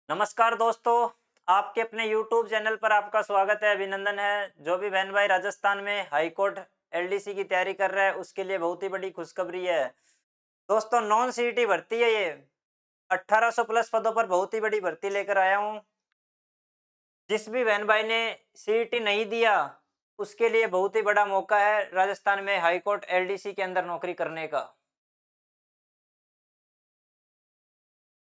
नमस्कार दोस्तों, आपके अपने YouTube चैनल पर आपका स्वागत है, अभिनंदन है। जो भी बहन भाई राजस्थान में हाई कोर्ट एलडीसी की तैयारी कर रहा है, उसके लिए बहुत ही बड़ी खुशखबरी है। दोस्तों, नॉन सीईटी भर्ती है ये। 1800 प्लस पदों पर बहुत ही बड़ी भर्ती लेकर आया हूँ। जिस भी बहन भाई ने सीईटी नहीं दिया, उसके लिए बहुत ही बड़ा मौका है राजस्थान में हाई कोर्ट एलडीसी के अंदर नौकरी करने का।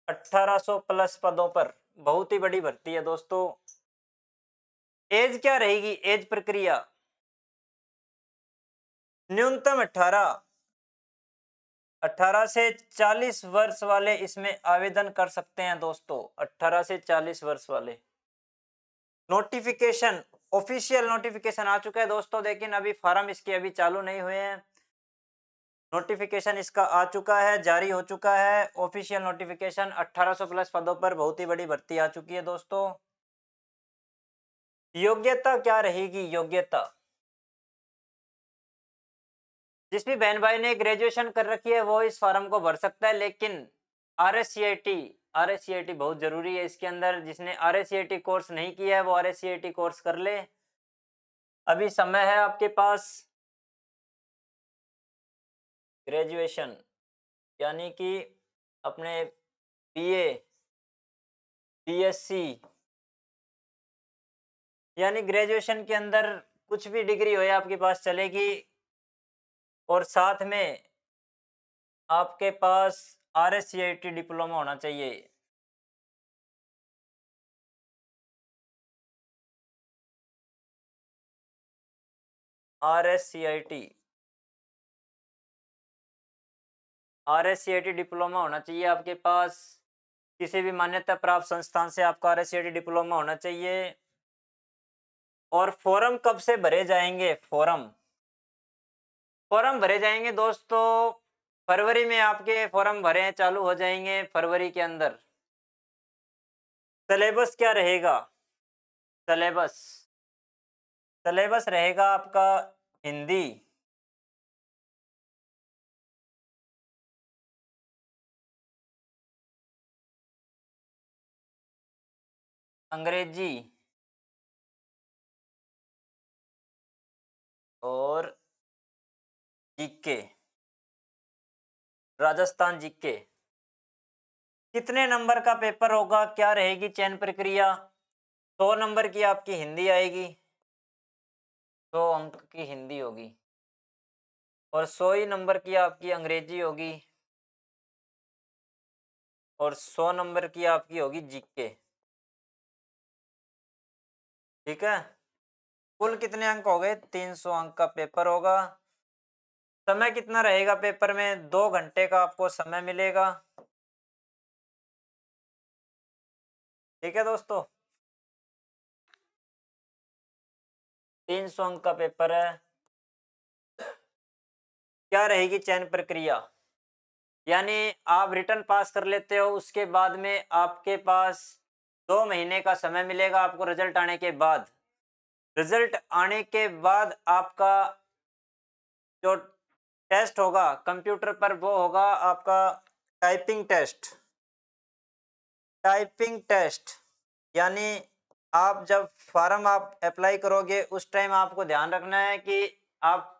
1800 प्लस पदों पर बहुत ही बड़ी भर्ती है दोस्तों। एज क्या रहेगी? एज प्रक्रिया न्यूनतम 18 से 40 वर्ष वाले इसमें आवेदन कर सकते हैं दोस्तों। 18 से 40 वर्ष वाले। नोटिफिकेशन, ऑफिशियल नोटिफिकेशन आ चुका है दोस्तों, लेकिन अभी फार्म इसके अभी चालू नहीं हुए हैं। नोटिफिकेशन इसका आ चुका है, जारी हो चुका है। ऑफिशियल नोटिफिकेशन 1800 प्लस पदों पर बहुत ही बड़ी भर्ती आ चुकी है दोस्तों। योग्यता क्या रहेगी? योग्यता, जिस भी बहन भाई ने ग्रेजुएशन कर रखी है वो इस फॉर्म को भर सकता है, लेकिन आरएससीआईटी आरएससीआईटी बहुत जरूरी है इसके अंदर। जिसने आरएससीआईटी कोर्स नहीं किया है वो आरएससीआईटी कोर्स कर ले, अभी समय है आपके पास। ग्रेजुएशन यानी कि अपने बीए, बीएससी, यानी ग्रेजुएशन के अंदर कुछ भी डिग्री हो आपके पास चलेगी। और साथ में आपके पास आरएससीआईटी डिप्लोमा होना चाहिए। आरएससीआईटी आरएससीआईटी डिप्लोमा होना चाहिए आपके पास। किसी भी मान्यता प्राप्त संस्थान से आपका आरएससीआईटी डिप्लोमा होना चाहिए। और फॉर्म कब से भरे जाएंगे? फॉर्म फॉर्म भरे जाएंगे दोस्तों फरवरी में। आपके फॉर्म भरे चालू हो जाएंगे फरवरी के अंदर। सिलेबस क्या रहेगा? सिलेबस सिलेबस रहेगा आपका हिंदी, अंग्रेजी और जीके, राजस्थान जीके। कितने नंबर का पेपर होगा? क्या रहेगी चयन प्रक्रिया? 100 नंबर की आपकी हिंदी आएगी, 100 अंक की हिंदी होगी। और 100 ही नंबर की आपकी अंग्रेजी होगी। और 100 नंबर की आपकी होगी जीके। ठीक है, कुल कितने अंक हो गए? 300 अंक का पेपर होगा। समय कितना रहेगा पेपर में? 2 घंटे का आपको समय मिलेगा। ठीक है दोस्तों, 300 अंक का पेपर है। क्या रहेगी चयन प्रक्रिया? यानी आप रिटर्न पास कर लेते हो, उसके बाद में आपके पास 2 महीने का समय मिलेगा आपको रिजल्ट आने के बाद। रिजल्ट आने के बाद आपका जो टेस्ट होगा कंप्यूटर पर वो होगा आपका टाइपिंग टेस्ट। टाइपिंग टेस्ट यानी आप जब फॉर्म आप अप्लाई करोगे उस टाइम आपको ध्यान रखना है कि आप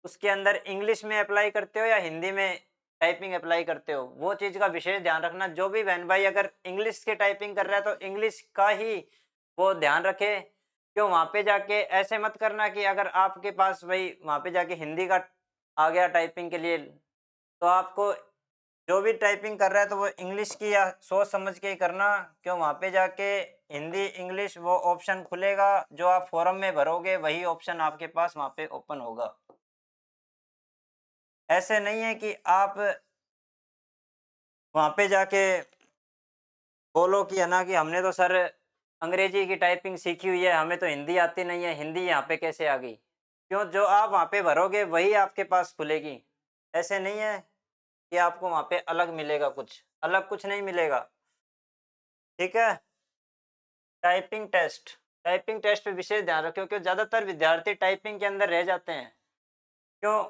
उसके अंदर इंग्लिश में अप्लाई करते हो या हिंदी में टाइपिंग अप्लाई करते हो, वो चीज़ का विशेष ध्यान रखना। जो भी बहन भाई अगर इंग्लिश के टाइपिंग कर रहा है तो इंग्लिश का ही वो ध्यान रखे। क्यों वहाँ पे जाके ऐसे मत करना कि अगर आपके पास भाई वहाँ पे जाके हिंदी का आ गया टाइपिंग के लिए, तो आपको जो भी टाइपिंग कर रहा है तो वो इंग्लिश की या सोच समझ के ही करना। क्यों वहाँ पे जाके हिंदी इंग्लिश वो ऑप्शन खुलेगा, जो आप फॉर्म में भरोगे वही ऑप्शन आपके पास वहाँ पे ओपन होगा। ऐसे नहीं है कि आप वहाँ पे जाके बोलो कि है ना कि हमने तो सर अंग्रेजी की टाइपिंग सीखी हुई है, हमें तो हिंदी आती नहीं है, हिंदी यहाँ पे कैसे आ गई? क्यों, जो आप वहाँ पे भरोगे वही आपके पास खुलेगी। ऐसे नहीं है कि आपको वहाँ पे अलग मिलेगा, कुछ अलग कुछ नहीं मिलेगा। ठीक है, टाइपिंग टेस्ट पे विशेष ध्यान रखो क्योंकि ज़्यादातर विद्यार्थी टाइपिंग के अंदर रह जाते हैं। क्यों?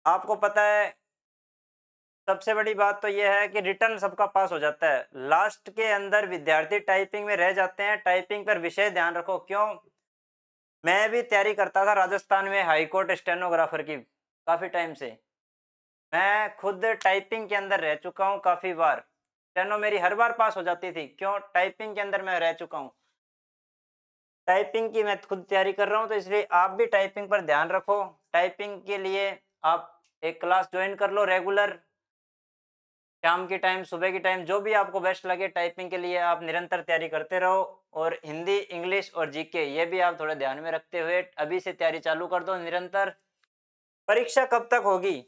आपको पता है सबसे बड़ी बात तो ये है कि रिटर्न सबका पास हो जाता है। लास्ट के अंदर विद्यार्थी टाइपिंग में रह जाते हैं, टाइपिंग पर विशेष ध्यान रखो। क्यों? मैं भी तैयारी करता था राजस्थान में हाई कोर्ट स्टेनोग्राफर की, काफ़ी टाइम से। मैं खुद टाइपिंग के अंदर रह चुका हूँ काफ़ी बार। स्टेनो मेरी हर बार पास हो जाती थी। क्यों? टाइपिंग के अंदर मैं रह चुका हूँ। टाइपिंग की मैं खुद तैयारी कर रहा हूँ, तो इसलिए आप भी टाइपिंग पर ध्यान रखो। टाइपिंग के लिए आप एक क्लास जॉइन कर लो रेगुलर, शाम के टाइम, सुबह के टाइम, जो भी आपको बेस्ट लगे। टाइपिंग के लिए आप निरंतर तैयारी करते रहो, और हिंदी, इंग्लिश और जीके ये भी आप थोड़ा ध्यान में रखते हुए अभी से तैयारी चालू कर दो निरंतर। परीक्षा कब तक होगी?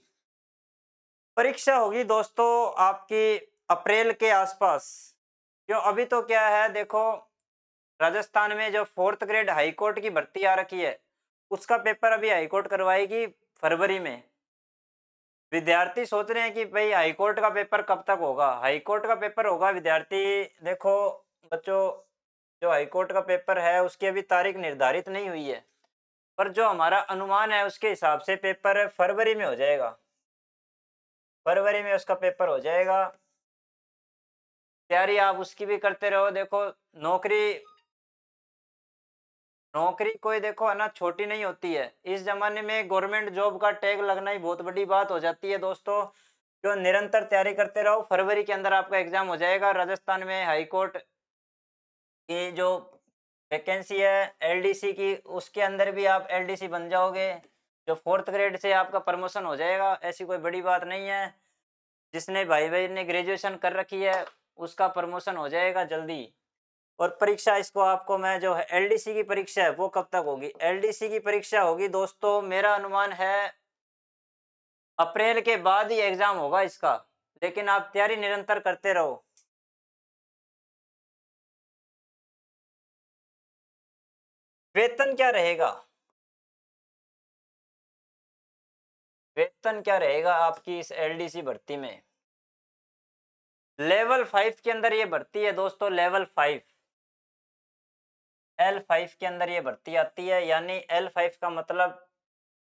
परीक्षा होगी दोस्तों आपकी अप्रैल के आसपास। क्यों? अभी तो क्या है देखो, राजस्थान में जो 4th ग्रेड हाई कोर्ट की भर्ती आ रखी है, उसका पेपर अभी हाई कोर्ट करवाएगी फरवरी में। विद्यार्थी सोच रहे हैं कि भाई हाई कोर्ट का पेपर कब तक होगा? हाई कोर्ट का पेपर होगा विद्यार्थी, देखो बच्चों, जो हाई कोर्ट का पेपर है उसकी अभी तारीख निर्धारित नहीं हुई है, पर जो हमारा अनुमान है उसके हिसाब से पेपर फरवरी में हो जाएगा। फरवरी में उसका पेपर हो जाएगा। तैयारी आप उसकी भी करते रहो। देखो, नौकरी नौकरी कोई देखो है ना छोटी नहीं होती है। इस ज़माने में गवर्नमेंट जॉब का टैग लगना ही बहुत बड़ी बात हो जाती है दोस्तों। जो निरंतर तैयारी करते रहो, फरवरी के अंदर आपका एग्ज़ाम हो जाएगा। राजस्थान में हाई कोर्ट की जो वैकेंसी है एलडीसी की, उसके अंदर भी आप एलडीसी बन जाओगे। जो 4th ग्रेड से आपका प्रमोशन हो जाएगा, ऐसी कोई बड़ी बात नहीं है। जिसने भाई-भाई ने ग्रेजुएशन कर रखी है, उसका प्रमोशन हो जाएगा जल्दी। और परीक्षा इसको आपको मैं जो है एलडीसी की परीक्षा है वो कब तक होगी? एलडीसी की परीक्षा होगी दोस्तों, मेरा अनुमान है अप्रैल के बाद ही एग्जाम होगा इसका। लेकिन आप तैयारी निरंतर करते रहो। वेतन क्या रहेगा? वेतन क्या रहेगा आपकी इस एलडीसी भर्ती में? लेवल 5 के अंदर ये भर्ती है दोस्तों, लेवल 5। L5 के अंदर ये भर्ती आती है, यानी L5 का मतलब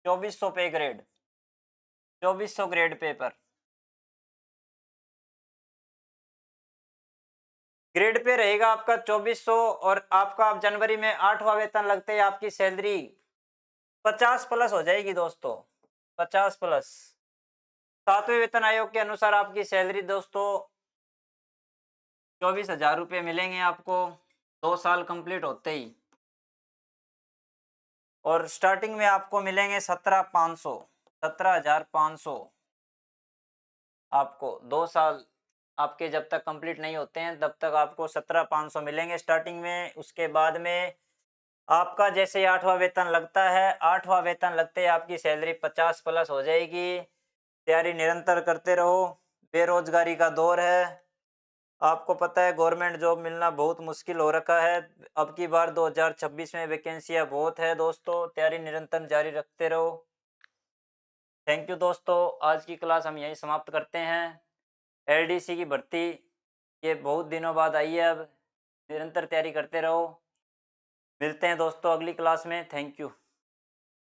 2400 पे grade, 2400 grade paper. Grade pay रहेगा आपका 2400, और आपका आप जनवरी में 8वां वेतन लगते ही आपकी सैलरी 50 प्लस हो जाएगी दोस्तों, 50 प्लस। 7वें वेतन आयोग के अनुसार आपकी सैलरी दोस्तों 24,000 रुपये मिलेंगे आपको 2 साल कंप्लीट होते ही। और स्टार्टिंग में आपको मिलेंगे 17,500, 17,500 आपको 2 साल आपके जब तक कंप्लीट नहीं होते हैं तब तक आपको 17,500 मिलेंगे स्टार्टिंग में। उसके बाद में आपका जैसे ही 8वां वेतन लगता है, 8वां वेतन लगते ही आपकी सैलरी 50 प्लस हो जाएगी। तैयारी निरंतर करते रहो। बेरोजगारी का दौर है, आपको पता है गवर्नमेंट जॉब मिलना बहुत मुश्किल हो रखा है। अब की बार 2026 में वैकेंसियां बहुत है दोस्तों, तैयारी निरंतर जारी रखते रहो। थैंक यू दोस्तों, आज की क्लास हम यहीं समाप्त करते हैं। एलडीसी की भर्ती ये बहुत दिनों बाद आई है, अब निरंतर तैयारी करते रहो। मिलते हैं दोस्तों अगली क्लास में। Thank you.